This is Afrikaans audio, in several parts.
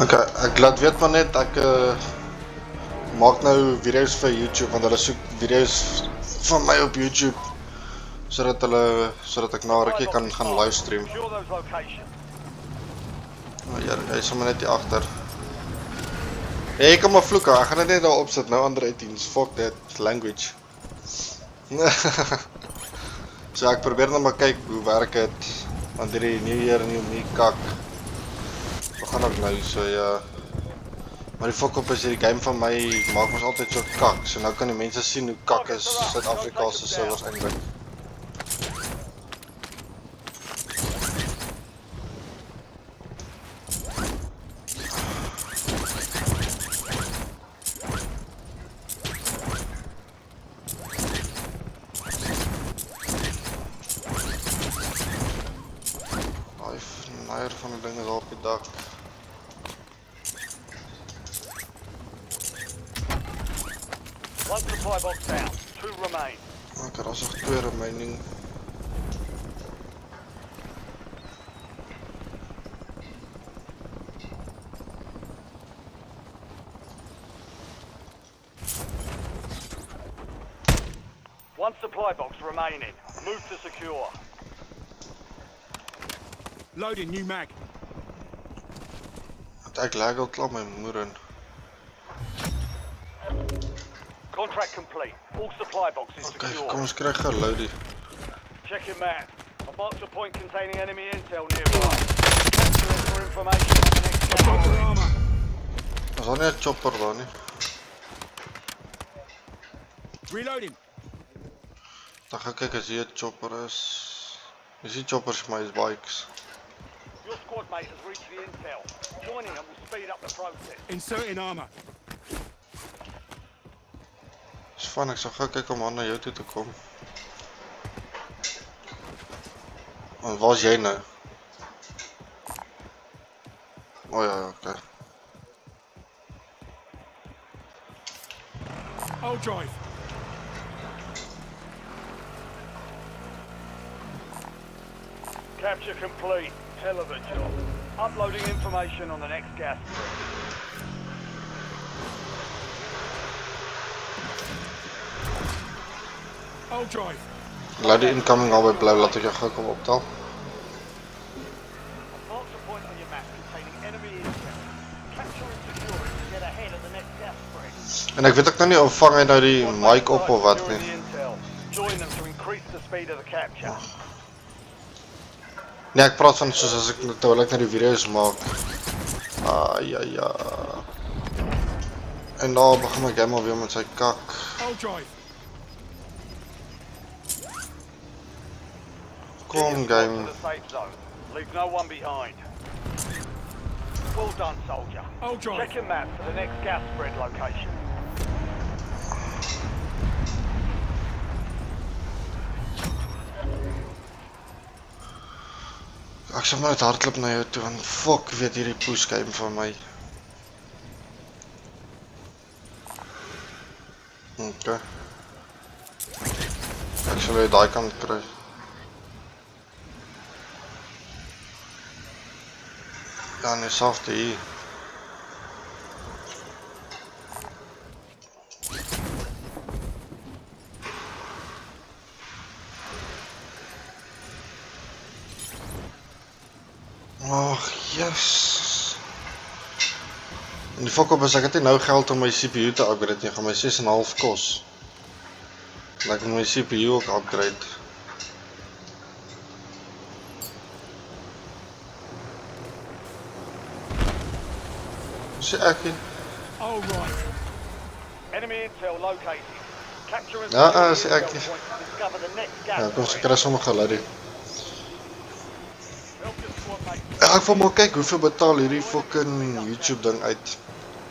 Okay, ek laat weet maar net ek maak nou video's vir YouTube want hulle soek video's van my op YouTube sodat ek na rukkie kan gaan livestream. Oh, jy is maar net hier agter. Hey, ek kan maar vloek, ek gaan dit net daar opsit nou ander uitdiens. Fuck that language. So ek probeer nou maar kyk hoe werk dit want hierdie New Year nie kak. Wat gaan ek nou so ja. Maar die fuck op is hierdie game van my maak ons altyd so kak. So nou kan die mense sien hoe kak is Suid-Afrika se servers eintlik. Daai van die dinge daar op die dak. One supply box down, 2 remain. Okay, daar's nog 2 remaining. One supply box remaining. Move to secure. Loading new mag. Ek lag al klaar my moer in. Contract complete. All supply boxes Okay, secure. kom ons kry gou loadie. Check your map. I've marked a point containing enemy intel nearby. Capture it for information on the next Proper gas. armor. Ons het net 'n chopper daar nie. Reloading. Dan gaan kyk as hier 'n chopper is. Is die choppers vir my is bikes. Your squad mate has reached the intel. Joining them will speed up the process. Inserting armor. Dis van ek sal gou kyk om aan na jou toe te kom. En waar's jy nou? Oh ja, okay. I'll drive. Capture complete. Hell of a job. Uploading information on the next gas spread. I'll drive. Laat die incoming al by blou, laat ek jou gou kom optel. Mark a point on your map containing enemy intel. Capture and secure it to get ahead of the next gas spread. En ek weet ek nou nie of vang hy nou die mic op of wat nie. Join them to increase the speed of the capture. Nee, ek praat van soos as ek terwyl ek na die video's maak. Ja. En daar begin my game alweer met sy kak. I'll drive. Kom game. To the safe zone. Leave no one behind. Well done, soldier. I'll drive. Check your map for the next gas spread location. Ek sal maar net hardloop na jou toe want fuck weet hierdie push game van my. Okay. Ek sal jy daai kant kry. Ja, nee, safte hier. Ag, yes. En die fuck op is ek het nie nou geld om my CPU te upgrade nie, gaan my 6,5 kos. En ek moet my CPU ook upgrade. Sê ek nie. All right. Enemy intel located. Capture and Ja, secure sê the ek intel nie. point to discover the next gas Ja, kom spread. se kry sommer geluid. Help your squad mate. Ek wil maar kyk hoeveel betaal hierdie fucking YouTube ding uit.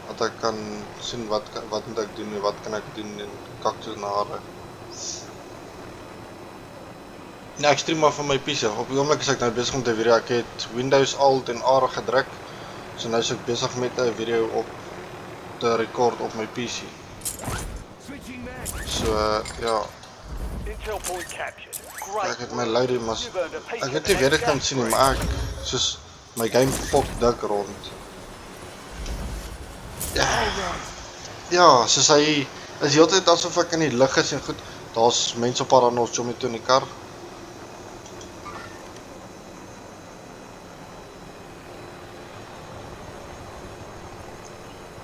Dat ek kan sien wat moet ek doen en wat kan ek doen en kaktus na hare. Nee, ek stream maar van my PC. Op die oomblik is ek nou besig om te video. Ek het Windows Alt en R gedruk. So nou is ek besig met 'n video op te rekord op my PC. Switching mag. So ja, Intel point captured. Great. ek het my loadie maar You've earned a piece ek of weet the nie weer next ek kan gas sien nie, spread. maar ek soos my game fok dik rond. Ja, soos hy is heeltyd asof ek in die lug is en goed, daar's mense op pad aan ons Jommy toe in die kar.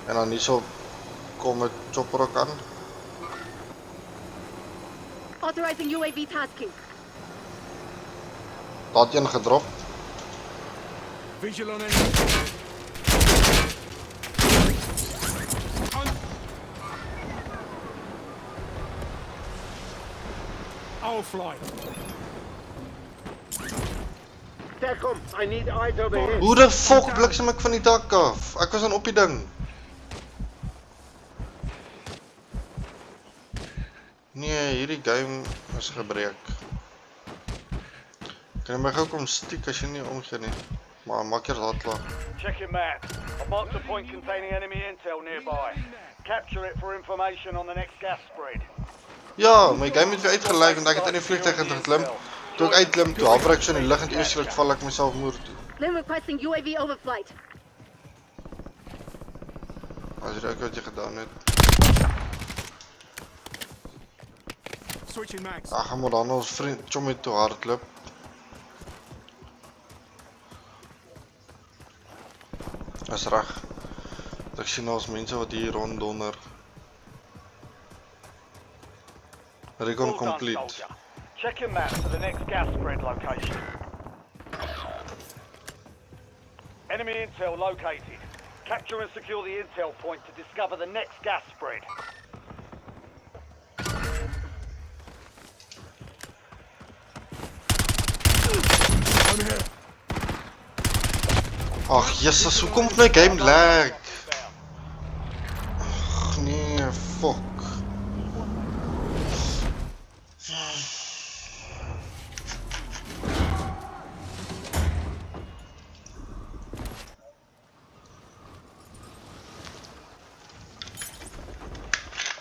En dan hierso kom 'n chopper ook aan. Authorizing UAV tasking. Daar het een gedrop. Visual on enemy. I'll fly. TACOM, I need eyes over here. Hoe die fok bliksem ek van die dak af? Ek was aan op die ding. Nee, hierdie game is gebreek. Kan jy my gou kom stiek as jy nie omgee nie? Maar maak eers daar klaar. Check your map. I've marked a point containing enemy intel nearby. Capture it for information on the next gas spread. Ja, my game het weer uitgelyk want ek het in die vliegtuig geklim. Toe ek uitklim, toe haper ek so in die lug en eerslik val ek myself moer toe. Lim requesting UAV overflight. As jy ook wat jy gedaan het. Switching mags. Ag, gaan maar dan ons vriend Jommy toe hardloop. Is reg. Ek sien ons mense wat hier ronddonder. Recon Well done, complete. soldier. Check your map for the next gas spread location. Enemy intel located. Capture and secure the intel point to discover the next gas spread. I'm here. Ag, Jesus, hoe kom my game lag? Ag, nee, fuck.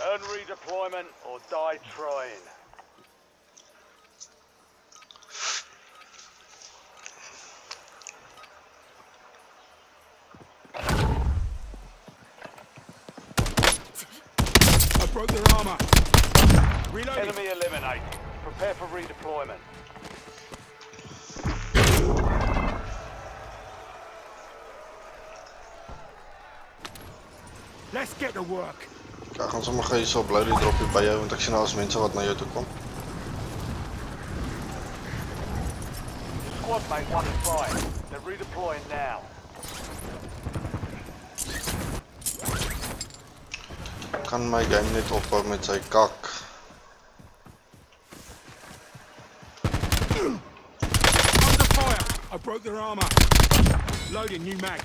Earn redeployment or die trying. I broke their armor. Reloading. Enemy eliminated. Prepare for redeployment. Let's get to work. Ek gaan sommer gou hierso bly die droppie by jou want ek sien daar is mense wat na jou toe kom. Squad mate 1 and 5. They're redeploying now. Kan my game net ophou met sy kak. Under fire. I broke their armor. Loading new mag.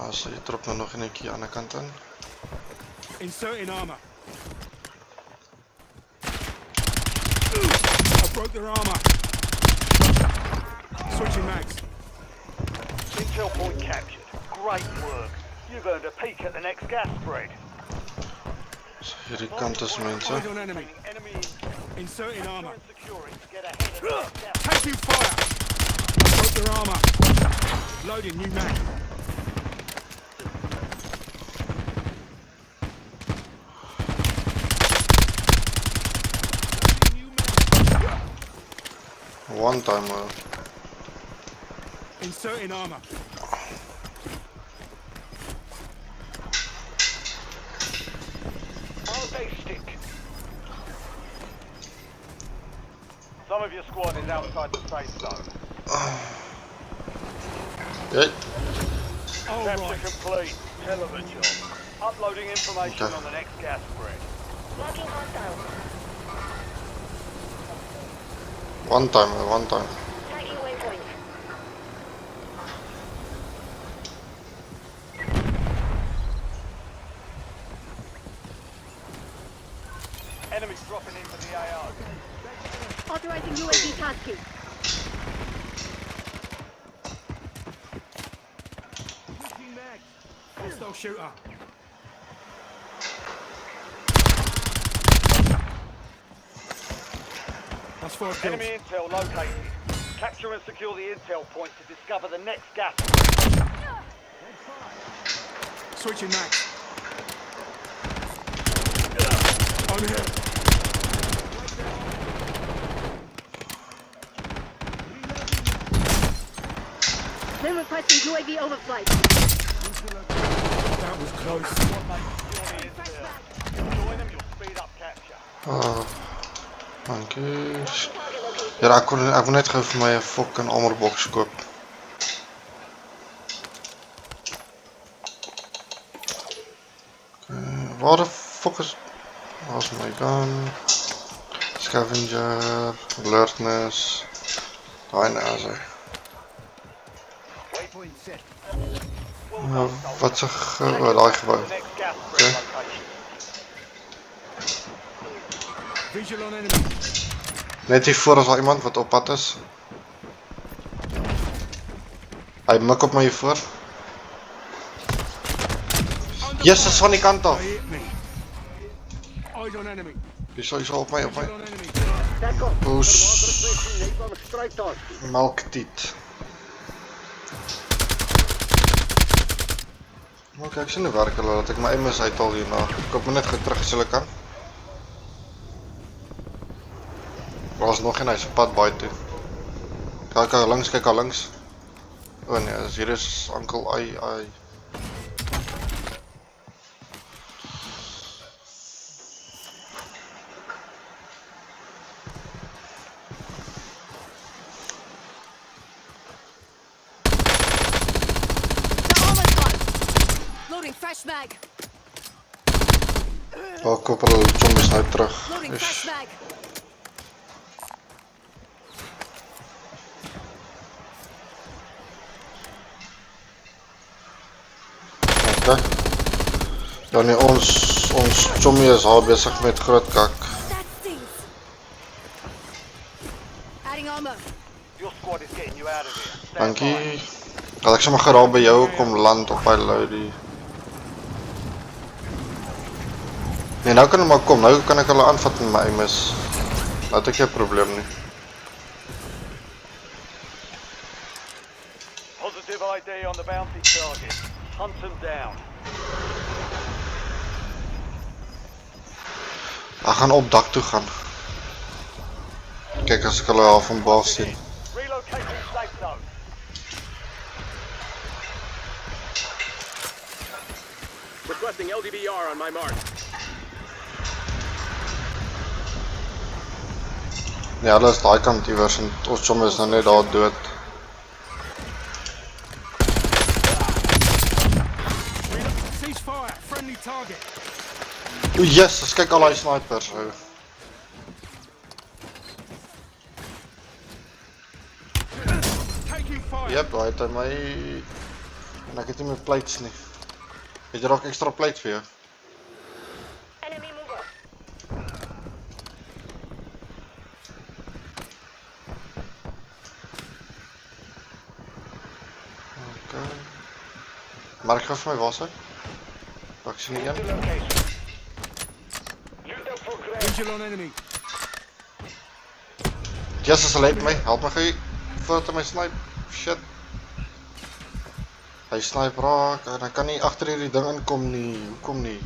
As jy drop nou nog 'n netjie aan die ander kant in. Inserting armor. I broke their armor. Switching mags. Intel point captured. Great work. You've earned a peek at the next gas spread. So hierdie kant is mense. Eyes on enemy. Enemy Inserting armor. securing to get ahead of the next gas spread. Taking fire. I broke their armor. Loading new mag. One time well. Inserting armor. They stick. Some of your squad is outside the safe zone. Hey, All Capture right. complete. Hell of a job. Uploading information Okay. on the next gas spread. Marking hostile. one time well, one time. Tagging waypoint. Enemies dropping into the AO. Authorizing UAV tasking. Switching mag. Hostile shooter. That's 4 kills. Enemy intel located. Capture and secure the intel point to discover the next gas spread. Switching max. On here. Then requesting UAV overflight. That was close. Join them, you'll speed up capture. Dankie. Ja, ek wil net gou vir my 'n fucking armor box koop. Waar de fuck is... Waar is my gun? Scavenger, alertness. Daai is hy. Wat se daai gebou? Next gas spread location. Visual on enemy. Net hier voor is daar iemand wat op pad is. Hy mik op my hier voor. Yes, is van die kant af. They hit me. Eyes on enemy. Hier is op my. Visual on enemy. TACOM, Oes. neem van 'n strydtaak. Melktiet. Maar kyk, sien hoe werk hulle, dat ek my MS uithaal hierna. Ek koop my net gou terug as hulle kan. Daar is nog een, hy is op pad baie toe. Kyk al links, kyk al links. O nee, hier is Uncle Ai. Loading fresh mag. Daar koop hulle zombies nou terug. Loading fresh mag. Okay. Ja nee, ons zombie is al bezig met groot kak. That stings. Adding armor. Your squad is getting you out of here. Stand by. Dankie. Laat ek sommer geraal by jou kom land op hy loadie. Nee, nou kan hulle maar kom, nou kan ek hulle aanvat met my MS. Laat ek geen probleem nie. Positive ID on the bounty target. Hunt them down. Ek gaan op dak toe gaan. Kyk as ek hulle al van baas sien. Relocating safe zone. Requesting LDBR on my mark. Ja, hulle is daai kant iewers en ons somme is nou net daar dood. Ceasefire. Friendly target. O yes, as kyk al die snipers. Taking fire. Jep, hy het my... En ek het nie meer plates nie. Het jy ook extra plates vir jou? Enemy mover. Okay. Maar ek gou vir my was hy? Pak sien nie een. Location. Loot up for grab. Visual on enemy. Yes, as hulle het my, help my gou voordat hy my snipe. Shit. Hy snipe raak en hy kan nie agter hierdie ding inkom nie. Hoekom nie?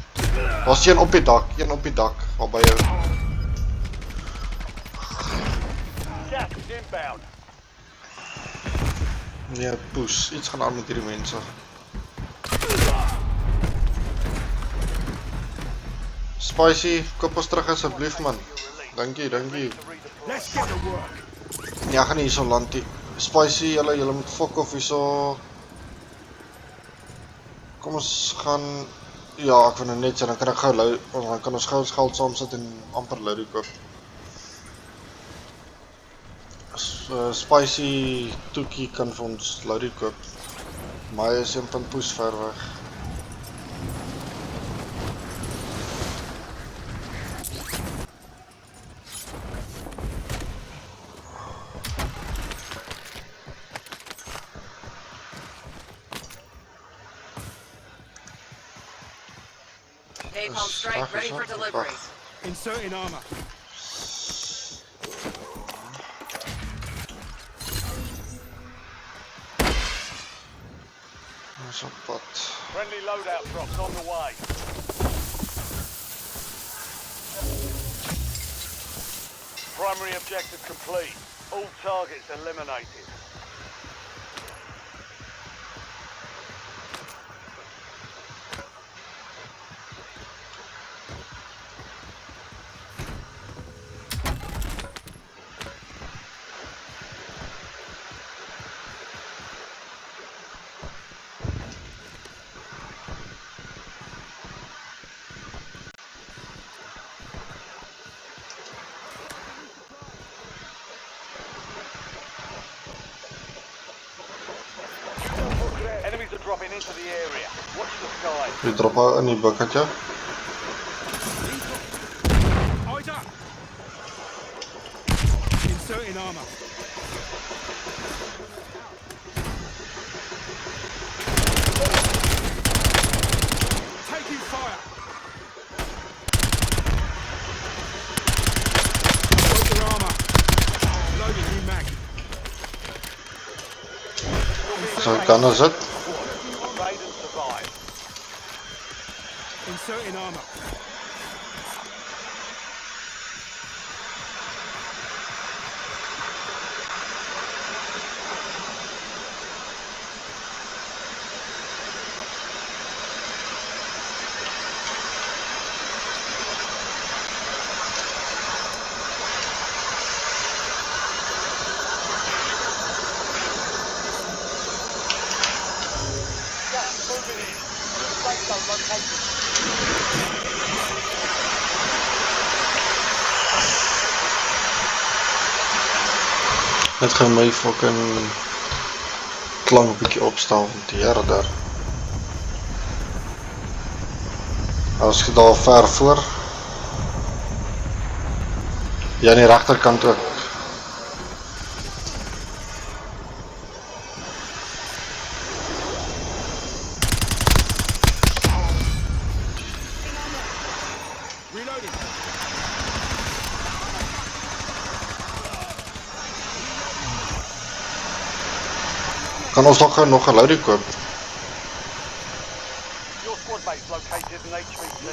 Daar's een op die dak, al by jou. Gas is inbound. Nee, poes, iets gaan aan met hierdie mense. Spicy, koop ons terug asseblief man. Dankie. Let's get to work. Nee, ek gaan nie hierso land nie. Spicy, julle moet fuck off hierso. Kom ons gaan... Ja, ek wil nou net sê, dan kan ek gauw dan kan ons gauw ons geld saam sit en amper loadie koop. Spicy Toekie kan vir ons loadie koop. Maar hy is een van poes ver weg. Napalm strike ready for delivery. Inserting armor. Ons op pad. Friendly loadout drops on the way. Primary objective complete. All targets eliminated. Enemies are dropping into the area. Watch the sky. Die drop in die bukketje. Eyes up. Inserting armor. Taking fire. Broke their armor. Loading new mag. So kan is dit. Raid and survive. Inserting armor. Gas moving in. Safe zone located. Net gaan my fucking klank bietjie opstaan van die Here daar. As jy daar ver voor. Ja, aan die regterkant ook. Reloading. Kan ons nog 'n loadie koop? Your squad mate's located in HVT.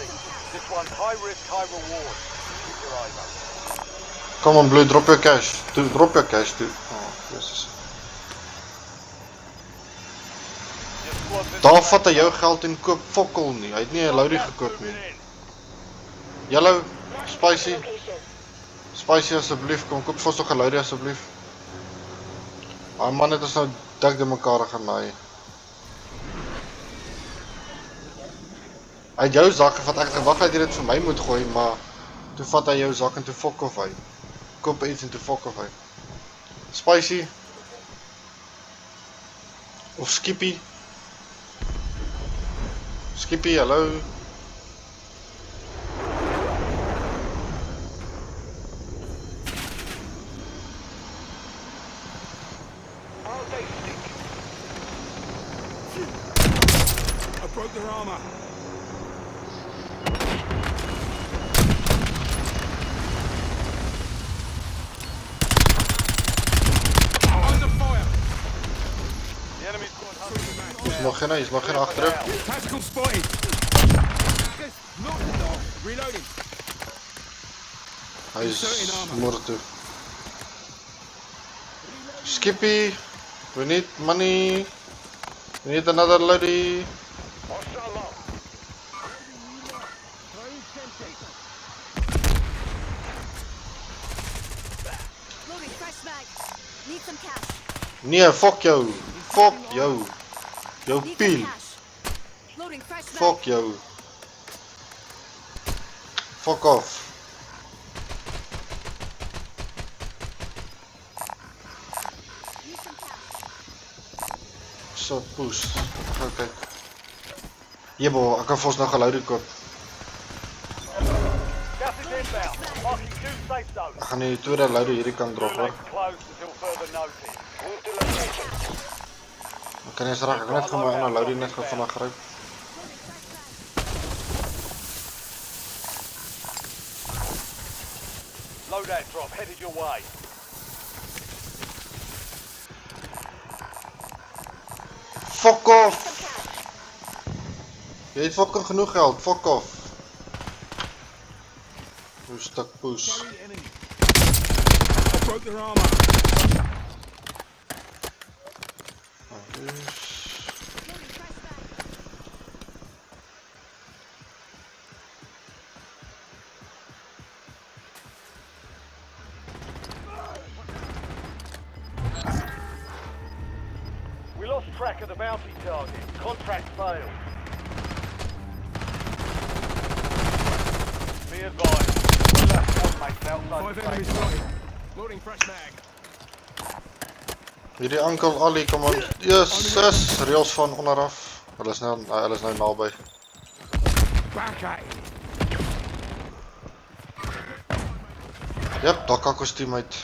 This one's high risk, high reward. Keep your eyes open. Kom on Blue, drop your cash. Drop your cash toe. Oh, Jesus. Your squad's in Daar the vat hy safe jou zone. geld en koop fokkel nie. Hy het nie 'n loadie Gas gekoop moving nie. in. Yellow, spicy. Location. Spicy asseblief, kom koop vir ons nog 'n loadie asseblief. Daai man het ons nou dik de mekaar genaai. Hy het jou zak gevat, ek het gewag dat jy dit vir my moet gooi, maar toe vat hy jou zak en toe fok of hy. Koop iets en toe fok of hy. Spicy. Of Skippy. Skippy, hallo. Are they sick? I broke their armor. Under fire. The enemy squad hunting back. Is nog geen agterop. Tactical spotted. Reloading. Hy is moord toe. Skippy, we need money. We need another loadie. Hostile lock. Loading fresh mag. Need some cash. Nee, fuck jou. Fuck jou. Jou Need some piel. cash. Loading fresh mag. Fuck jou. Fuck off. Need some cash. So poes. Gaan kyk. Jebo, ek kan vir ons nog 'n loadie koop. Gas is inbound. Marking two safe zones. Ek gaan die tweede loadie hierdie kant drop hoor. Lane's closed until further notice. Move to location. Ek kan eens raak, ek net vir my ander loadie net gou vinnig gryp. Loadout drop headed your way. Fuck off. Some cash. Jy het fucking genoeg geld, fuck off. Hoe stuk poes. Carry enemy. I broke their armor. Loading fresh mag. We lost track of the bounty target. Contract failed. Be advised. We left squad mates outside 5 the enemies safe zone. spotted. Loading fresh mag. Hierdie Uncle Ali, kom aan. Jesus, reels van onderaf. Hulle is nou naby. Back at it. Jep, daar kan kostuum uit.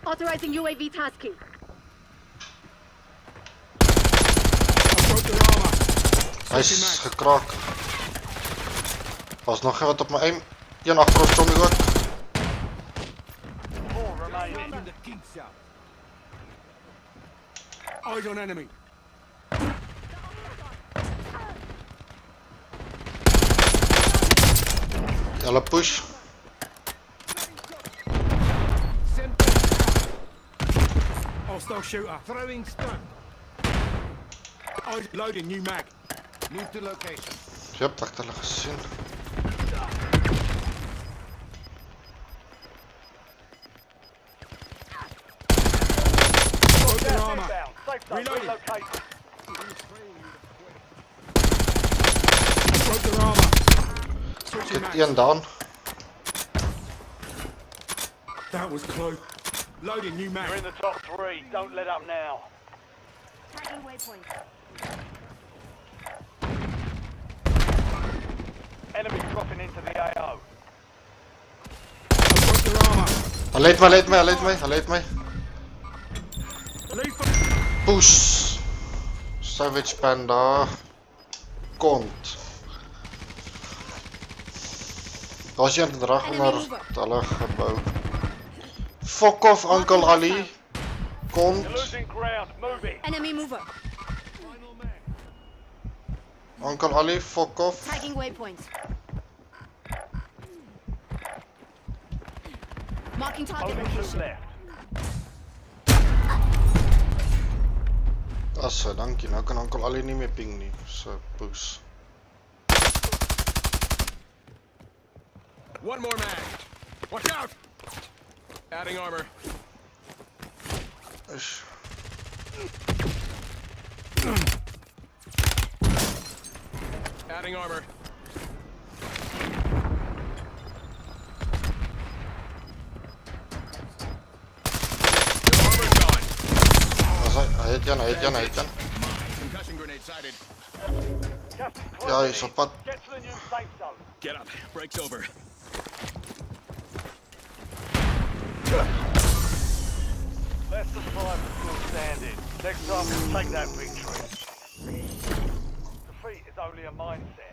Authorizing UAV tasking. I broke their armor. Hy is gekraak. Was nog wat op my aim. Een agter ons Tommy ook. 4 remaining. In the kinks out. Eyes on enemy. Hulle push. Hostile shooter. Throwing stun. Eyes loading new mag. Move to location. Jep, ek het hulle gesien. Broke their Gas armor. inbound. Safe zone Reloading. relocated. Broke their armor. Ek Switching het mag. een down. That was close. Loading new You're in mag. the top 3. Don't let up now. Tagging waypoint. Enemies dropping into the AO. I broke their armor. Hulle het my. Leave them. Push. Savage Panda. Kont. Daar's een reg onder hulle gebou. Fuck off, Uncle Ali. Kont. You're losing ground. Moving. Enemy mover. Final mag. Uncle Ali, fuck off. Tagging waypoint. Marking target Only 2 location. left. Asse, dankie. Nou kan Uncle Ali nie meer ping nie. So poes. One more mag. Watch out. Adding armor. Ish. Adding armor. Your armor gone. Hy het een. Concussion grenade sighted. Just Ja, hy is op pad. Get to the new safe zone. Get up. Breaks over. Less than 5 are still standing. Next time we'll take that victory. Defeat is only a mindset.